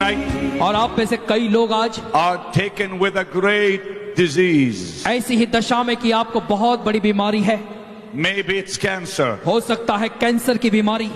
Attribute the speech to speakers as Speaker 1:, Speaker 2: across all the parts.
Speaker 1: और आप में से कई लोग आज
Speaker 2: are taken with a great disease.
Speaker 1: ऐसी ही दशा में कि आपको बहुत बड़ी बीमारी है।
Speaker 2: Maybe it's cancer,
Speaker 1: हो सकता है कैंसर की बीमारी,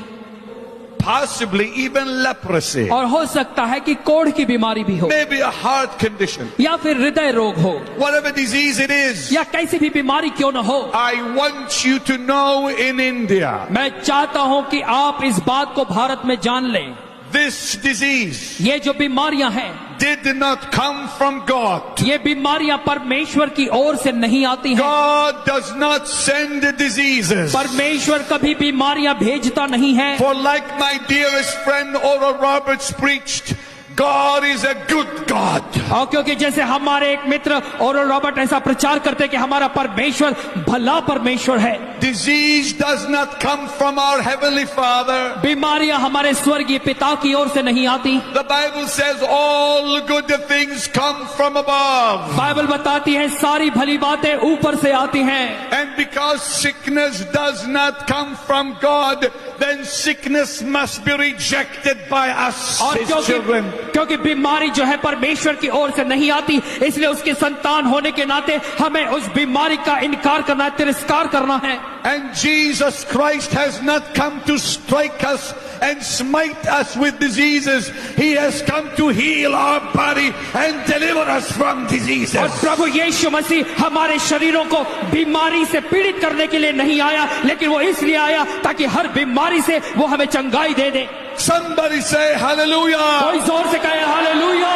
Speaker 2: possibly even leprosy,
Speaker 1: और हो सकता है कि कोढ़ की बीमारी भी हो,
Speaker 2: maybe a heart condition.
Speaker 1: या फिर हृदय रोग हो,
Speaker 2: Whatever disease it is,
Speaker 1: या कैसी भी बीमारी क्यों न हो।
Speaker 2: I want you to know in India,
Speaker 1: मैं चाहता हूं कि आप इस बात को भारत में जान लें,
Speaker 2: this disease
Speaker 1: ये जो बीमारियां हैं
Speaker 2: did not come from God.
Speaker 1: ये बीमारियां परमेश्वर की ओर से नहीं आती हैं।
Speaker 2: God does not send diseases.
Speaker 1: परमेश्वर कभी बीमारियां भेजता नहीं है।
Speaker 2: For like my dearest friend Oral Roberts preached, God is a good God.
Speaker 1: और क्योंकि जैसे हमारे एक मित्र ओरल रॉबर्ट ऐसा प्रचार करते हैं कि हमारा परमेश्वर भला परमेश्वर है।
Speaker 2: Disease does not come from our heavenly Father.
Speaker 1: बीमारियां हमारे स्वर्गीय पिता की ओर से नहीं आती।
Speaker 2: The Bible says all good things come from above.
Speaker 1: Bible बताती है सारी भली बातें ऊपर से आती हैं।
Speaker 2: And because sickness does not come from God, then sickness must be rejected by us,
Speaker 1: और
Speaker 2: His children.
Speaker 1: क्योंकि बीमारी जो है परमेश्वर की ओर से नहीं आती, इसलिए उसके संतान होने के नाते हमें उस बीमारी का इनकार करना है, तिरस्कार करना है।
Speaker 2: And Jesus Christ has not come to strike us and smite us with diseases. He has come to heal our body and deliver us from diseases.
Speaker 1: और प्रभु यीशु मसीह हमारे शरीरों को बीमारी से पीड़ित करने के लिए नहीं आया, लेकिन वो इसलिए आया ताकि हर बीमारी से वो हमें चंगाई दे दे।
Speaker 2: Somebody say hallelujah.
Speaker 1: कोई जोर से कहे hallelujah.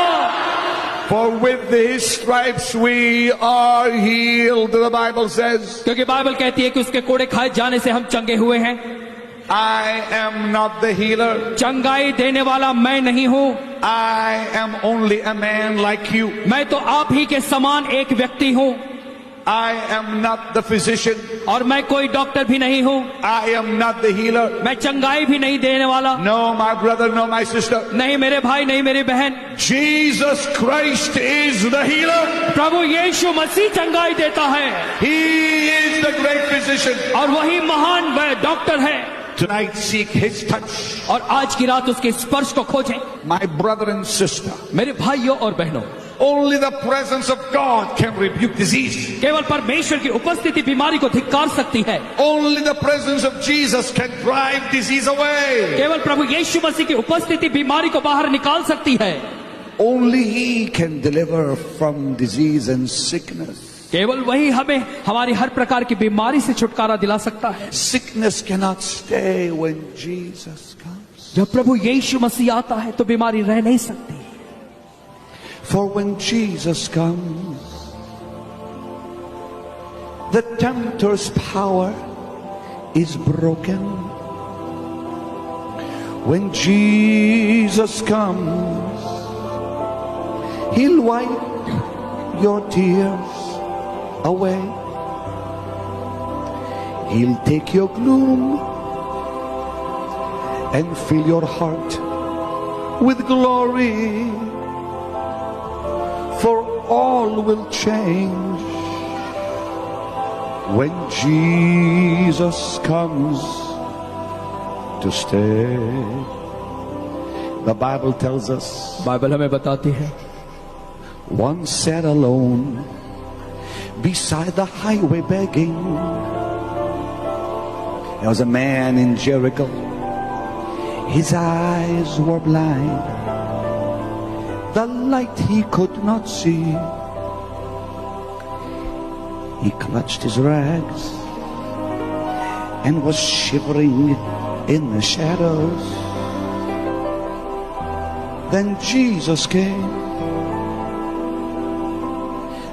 Speaker 2: For with His stripes we are healed, the Bible says.
Speaker 1: क्योंकि बाइबल कहती है कि उसके कोड़े खाए जाने से हम चंगे हुए हैं।
Speaker 2: I am not the healer.
Speaker 1: चंगाई देने वाला मैं नहीं हूँ।
Speaker 2: I am only a man like you.
Speaker 1: मैं तो आप ही के समान एक व्यक्ति हूँ।
Speaker 2: I am not the physician.
Speaker 1: और मैं कोई डॉक्टर भी नहीं हूँ।
Speaker 2: I am not the healer.
Speaker 1: मैं चंगाई भी नहीं देने वाला।
Speaker 2: No, my brother, no, my sister.
Speaker 1: नहीं मेरे भाई, नहीं मेरी बहन।
Speaker 2: Jesus Christ is the healer.
Speaker 1: प्रभु यीशु मसीह चंगाई देता है।
Speaker 2: He is the great physician.
Speaker 1: और वही महान डॉक्टर है।
Speaker 2: Tonight seek His touch.
Speaker 1: और आज की रात उसके स्पर्श को खोजें।
Speaker 2: My brother and sister.
Speaker 1: मेरे भाइयों और बहनों,
Speaker 2: Only the presence of God can rebuke disease.
Speaker 1: केवल परमेश्वर की उपस्थिति बीमारी को धिक्कार सकती है।
Speaker 2: Only the presence of Jesus can drive disease away.
Speaker 1: केवल प्रभु यीशु मसीह की उपस्थिति बीमारी को बाहर निकाल सकती है।
Speaker 2: Only He can deliver from disease and sickness.
Speaker 1: केवल वही हमें हमारी हर प्रकार की बीमारी से छुटकारा दिला सकता है।
Speaker 2: Sickness cannot stay when Jesus comes.
Speaker 1: जब प्रभु यीशु मसीह आता है तो बीमारी रह नहीं सकती।
Speaker 2: For when Jesus comes, the tempter's power is broken. When Jesus comes, He'll wipe your tears away. He'll take your gloom and fill your heart with glory. For all will change when Jesus comes to stay. The Bible tells us,
Speaker 1: Bible हमें बताती है,
Speaker 2: one sat alone beside the highway begging. There was a man in Jericho. His eyes were blind. The light he could not see. He clutched his rags and was shivering in the shadows. Then Jesus came.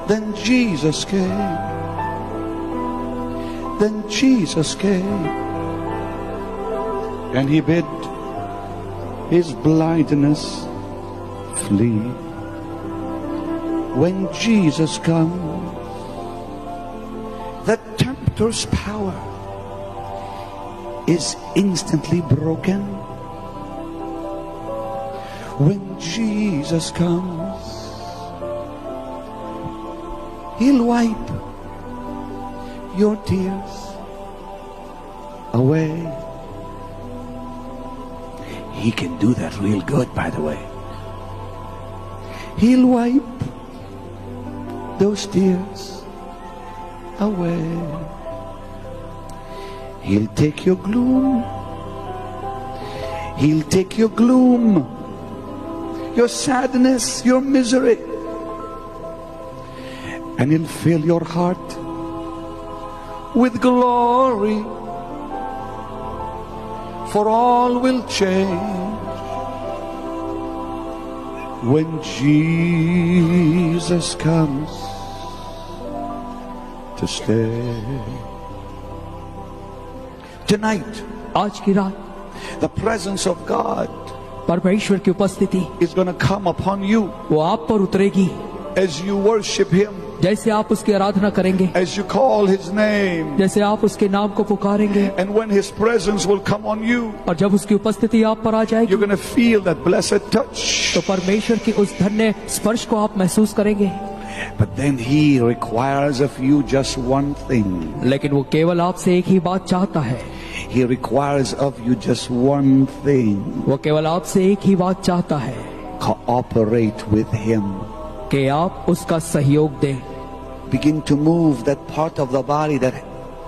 Speaker 2: Then Jesus came. Then Jesus came. And He bid his blindness flee. When Jesus comes, the tempter's power is instantly broken. When Jesus comes, He'll wipe your tears away. He can do that real good, by the way. He'll wipe those tears away. He'll take your gloom. He'll take your gloom, your sadness, your misery, and He'll fill your heart with glory. For all will change when Jesus comes to stay. Tonight,
Speaker 1: आज की रात
Speaker 2: the presence of God
Speaker 1: परमेश्वर की उपस्थिति
Speaker 2: is going to come upon you
Speaker 1: वो आप पर उतरेगी।
Speaker 2: as you worship Him,
Speaker 1: जैसे आप उसकी आराधना करेंगे,
Speaker 2: as you call His name,
Speaker 1: जैसे आप उसके नाम को पुकारेंगे,
Speaker 2: and when His presence will come on you,
Speaker 1: और जब उसकी उपस्थिति आप पर आ जाएगी
Speaker 2: you're going to feel that blessed touch.
Speaker 1: तो परमेश्वर की उस धन्य स्पर्श को आप महसूस करेंगे।
Speaker 2: But then He requires of you just one thing.
Speaker 1: लेकिन वो केवल आपसे एक ही बात चाहता है।
Speaker 2: He requires of you just one thing.
Speaker 1: वो केवल आपसे एक ही बात चाहता है,
Speaker 2: Cooperate with Him.
Speaker 1: कि आप उसका सहयोग दें।
Speaker 2: Begin to move that part of the body that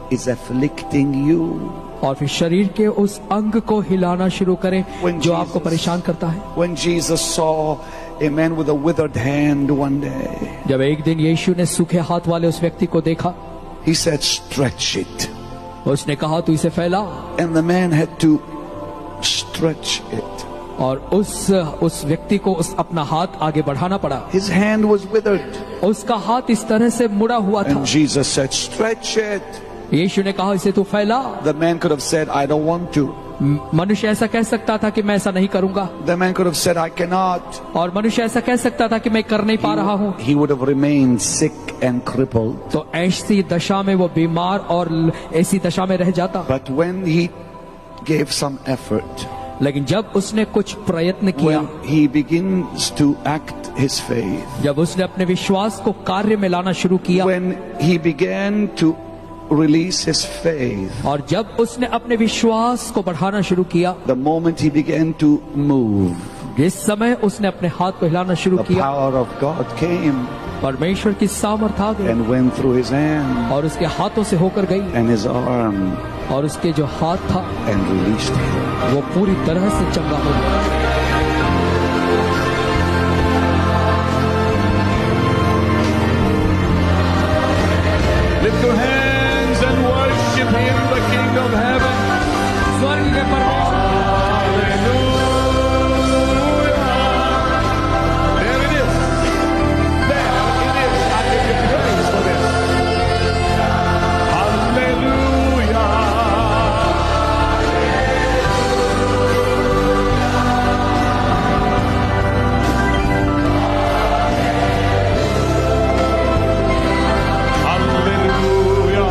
Speaker 2: is afflicting you.
Speaker 1: और फिर शरीर के उस अंग को हिलाना शुरू करें जो आपको परेशान करता है।
Speaker 2: When Jesus saw a man with a withered hand one day,
Speaker 1: जब एक दिन यीशु ने सूखे हाथ वाले उस व्यक्ति को देखा,
Speaker 2: He said, stretch it.
Speaker 1: उसने कहा तू इसे फैला,
Speaker 2: And the man had to stretch it.
Speaker 1: और उस व्यक्ति को अपना हाथ आगे बढ़ाना पड़ा।
Speaker 2: His hand was withered.
Speaker 1: उसका हाथ इस तरह से मुड़ा हुआ था।
Speaker 2: And Jesus said, stretch it.
Speaker 1: यीशु ने कहा इसे तू फैला।
Speaker 2: The man could have said, I don't want to.
Speaker 1: मनुष्य ऐसा कह सकता था कि मैं ऐसा नहीं करूंगा।
Speaker 2: The man could have said, I cannot.
Speaker 1: और मनुष्य ऐसा कह सकता था कि मैं कर नहीं पा रहा हूँ।
Speaker 2: He would have remained sick and crippled.
Speaker 1: तो ऐसी दशा में वो बीमार और ऐसी दशा में रह जाता।
Speaker 2: But when he gave some effort,
Speaker 1: लेकिन जब उसने कुछ प्रयत्न किया,
Speaker 2: when he begins to act his faith,
Speaker 1: जब उसने अपने विश्वास को कार्य में लाना शुरू किया,
Speaker 2: when he began to release his faith,
Speaker 1: और जब उसने अपने विश्वास को बढ़ाना शुरू किया,
Speaker 2: the moment he began to move,
Speaker 1: जिस समय उसने अपने हाथ को हिलाना शुरू
Speaker 2: the
Speaker 1: किया,
Speaker 2: power of God came
Speaker 1: परमेश्वर की सामर्थ आ गई
Speaker 2: and went through his hand
Speaker 1: और उसके हाथों से होकर गई,
Speaker 2: and his arm
Speaker 1: और उसके जो हाथ था
Speaker 2: and released him.
Speaker 1: वो पूरी तरह से चंगा हो गया।
Speaker 2: Lift your hands and worship Him, the King of Heaven.
Speaker 1: स्वर्ग के परमेश्वर,
Speaker 2: There it is. There it is. I give you praise for this. Hallelujah. Hallelujah.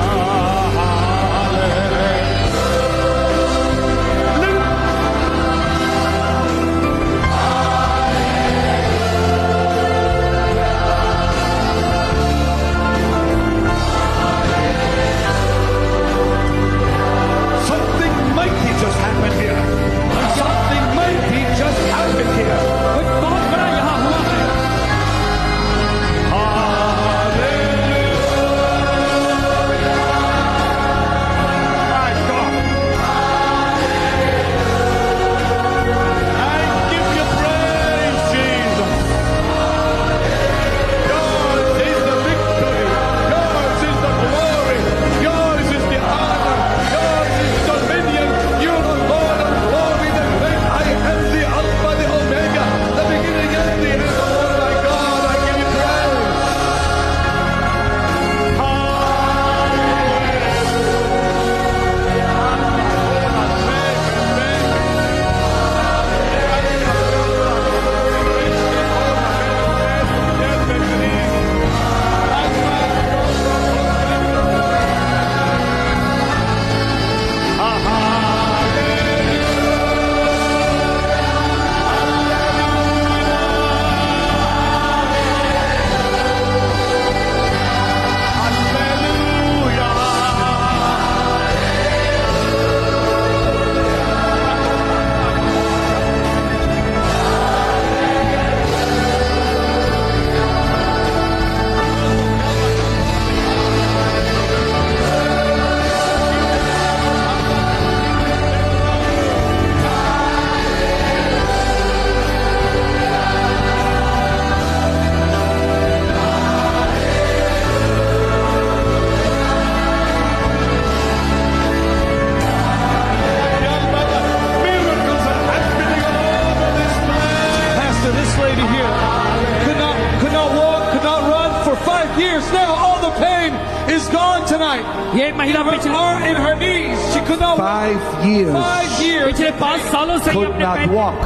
Speaker 3: time.
Speaker 1: ये महिला
Speaker 3: Her
Speaker 1: पिछले
Speaker 3: arm in her knees. She could not walk.
Speaker 2: 5 years.
Speaker 3: 5 years.
Speaker 1: पिछले 5 सालों से ये
Speaker 2: Could
Speaker 1: अपने
Speaker 2: not
Speaker 1: पैर
Speaker 2: walk.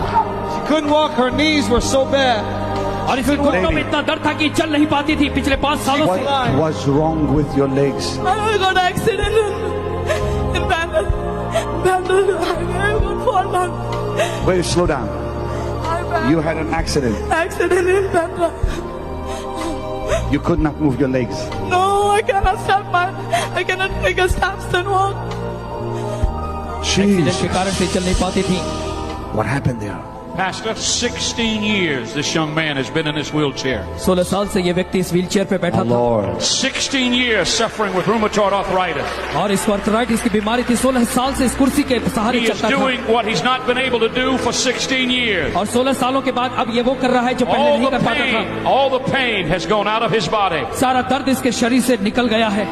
Speaker 3: She couldn't walk. Her knees were so bad.
Speaker 1: और इसके घुटनों में इतना दर्द था कि चल नहीं पाती थी पिछले 5 सालों से।
Speaker 2: What was wrong with your legs?
Speaker 4: I got accident in Bangalore. I got fall down.
Speaker 2: Wait, slow down. You had an accident.
Speaker 4: Accident in Bangalore.
Speaker 2: You could not move your legs.
Speaker 4: No, I cannot make a steps and walk.
Speaker 1: Accident के
Speaker 2: Jesus.
Speaker 1: कारण से चल नहीं पाती थी।
Speaker 2: What happened there?
Speaker 5: Pastor, 16 years this young man has been in this wheelchair.
Speaker 1: 16 साल से ये व्यक्ति इस व्हीलचेयर पे बैठा
Speaker 2: Oh,
Speaker 1: था
Speaker 2: Lord.
Speaker 5: 16 years suffering with rheumatoid arthritis.
Speaker 1: और इस आर्थराइटिस की बीमारी थी। 16 साल से इस कुर्सी के सहारे
Speaker 5: He is
Speaker 1: चलता था
Speaker 5: doing what he's not been able to do for 16 years.
Speaker 1: और 16 सालों के बाद अब ये वो कर रहा है जो पहले नहीं कर पाता था।
Speaker 5: All the pain has gone out of his body.
Speaker 1: सारा दर्द इसके शरीर से निकल गया है।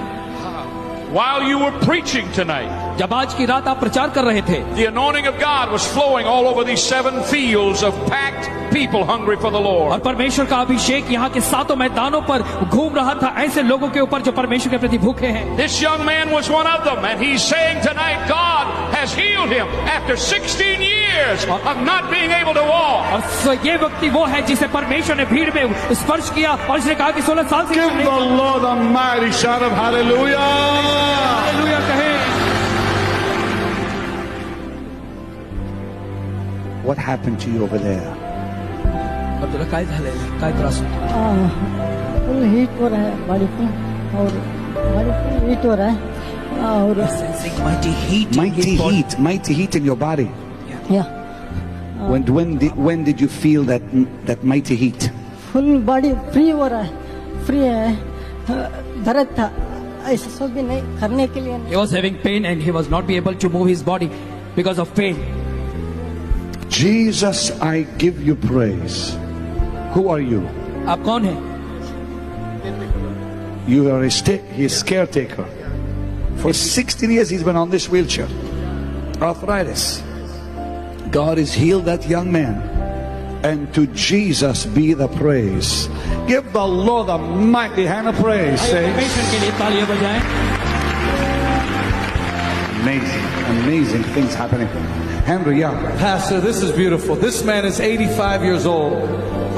Speaker 5: While you were preaching tonight,
Speaker 1: जब आज की रात आप प्रचार कर रहे थे,
Speaker 5: the anointing of God was flowing all over these 7 fields of packed people hungry for the
Speaker 1: और
Speaker 5: Lord.
Speaker 1: परमेश्वर का अभिषेक यहाँ के 7 मैदानों पर घूम रहा था ऐसे लोगों के ऊपर जो परमेश्वर के प्रति भूखे हैं।
Speaker 5: This young man was one of them, and he's saying tonight God has healed him after 16 years of not being able to walk.
Speaker 1: और ये व्यक्ति वो है जिसे परमेश्वर ने भीड़ में स्पर्श किया और उसने कहा कि 16 साल से
Speaker 2: Give the Lord a mighty shout of hallelujah.
Speaker 1: Hallelujah कहे।
Speaker 2: What happened to you over there?
Speaker 1: और तुला काय झालेलं? काय त्रास होतो?
Speaker 6: फुल हीट हो रहा है बॉडी पे और बॉडी फुल हीट हो रहा है और
Speaker 2: Mighty heat in your body.
Speaker 6: या
Speaker 2: When did you feel that mighty heat?
Speaker 6: Full body free हो रहा है, फ्री है। दर्द था, ऐसा सब भी नहीं करने के लिए नहीं।
Speaker 1: He was having pain and he was not be able to move his body because of pain.
Speaker 2: Jesus, I give you praise. Who are you?
Speaker 1: आप कौन हैं?
Speaker 2: You are his caretaker. For 16 years he's been on this wheelchair. Arthritis. God has healed that young man. And to Jesus be the praise. Give the Lord a mighty hand of praise. Say,
Speaker 1: परमेश्वर के लिए तालियां बजाएं।
Speaker 2: amazing things happening. Henry, yeah.
Speaker 3: Pastor, this is beautiful. This man is 85 years old.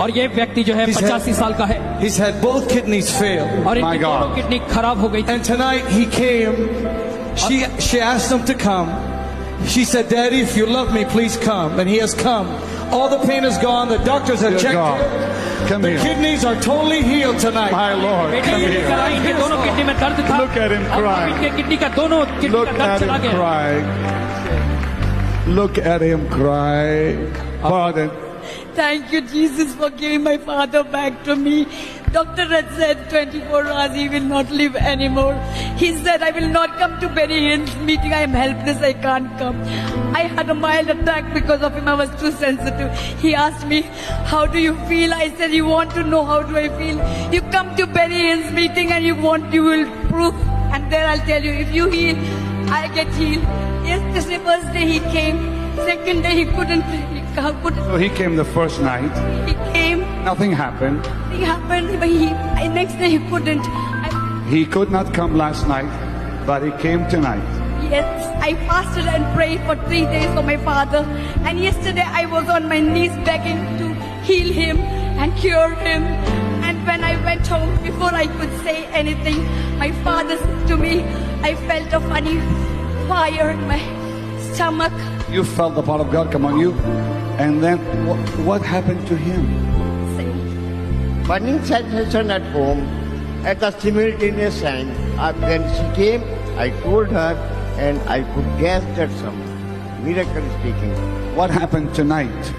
Speaker 1: और ये व्यक्ति जो है
Speaker 3: He's
Speaker 1: 85 साल का है
Speaker 3: He's had both kidneys fail.
Speaker 1: और
Speaker 2: My
Speaker 1: इनकी
Speaker 2: God.
Speaker 1: दोनों किडनी खराब हो गई थी।
Speaker 3: And tonight he came. She asked him to come. She said, Daddy, if you love me, please come. And he has come. All the pain is gone. The doctors have
Speaker 2: Dear
Speaker 3: checked
Speaker 2: God,
Speaker 3: it.
Speaker 2: come
Speaker 3: The
Speaker 2: here.
Speaker 3: kidneys are totally healed tonight.
Speaker 2: My Lord,
Speaker 1: बेटे
Speaker 2: come
Speaker 1: ये
Speaker 2: here.
Speaker 1: लेकर आई, इनके दोनों kidney में दर्द था।
Speaker 2: Look at him
Speaker 1: और अब
Speaker 2: crying.
Speaker 1: इनके किडनी का दोनों किडनी
Speaker 2: Look
Speaker 1: का दर्द
Speaker 2: at
Speaker 1: चला
Speaker 2: him
Speaker 1: गया।
Speaker 2: crying. Look at him crying. Pardon.
Speaker 4: Thank you, Jesus, for giving my father back to me. Doctor had said 24 hours he will not live anymore. He said, I will not come to Benny Hinn's meeting. I am helpless. I can't come. I had a mild attack because of him. I was too sensitive. He asked me, how do you feel? I said, you want to know how do I feel? You come to Benny Hinn's meeting and you will prove. And there I'll tell you, if you heal, I get healed. Yesterday, first day he came. Second day he couldn't.
Speaker 2: So he came the first night.
Speaker 4: He came.
Speaker 2: Nothing happened.
Speaker 4: Nothing happened, but next day he couldn't.
Speaker 2: He could not come last night, but he came tonight.
Speaker 4: Yes, I fasted and prayed for 3 days for my father. And yesterday I was on my knees begging to heal him and cure him. And when I went home, before I could say anything, my father said to me, I felt a funny fire in my stomach.
Speaker 2: You felt the power of God come on you. And then what happened to him?
Speaker 7: Burning sensation at home at the simultaneous time. When she came, I told her and I could guess that some miracle speaking.
Speaker 2: What happened tonight?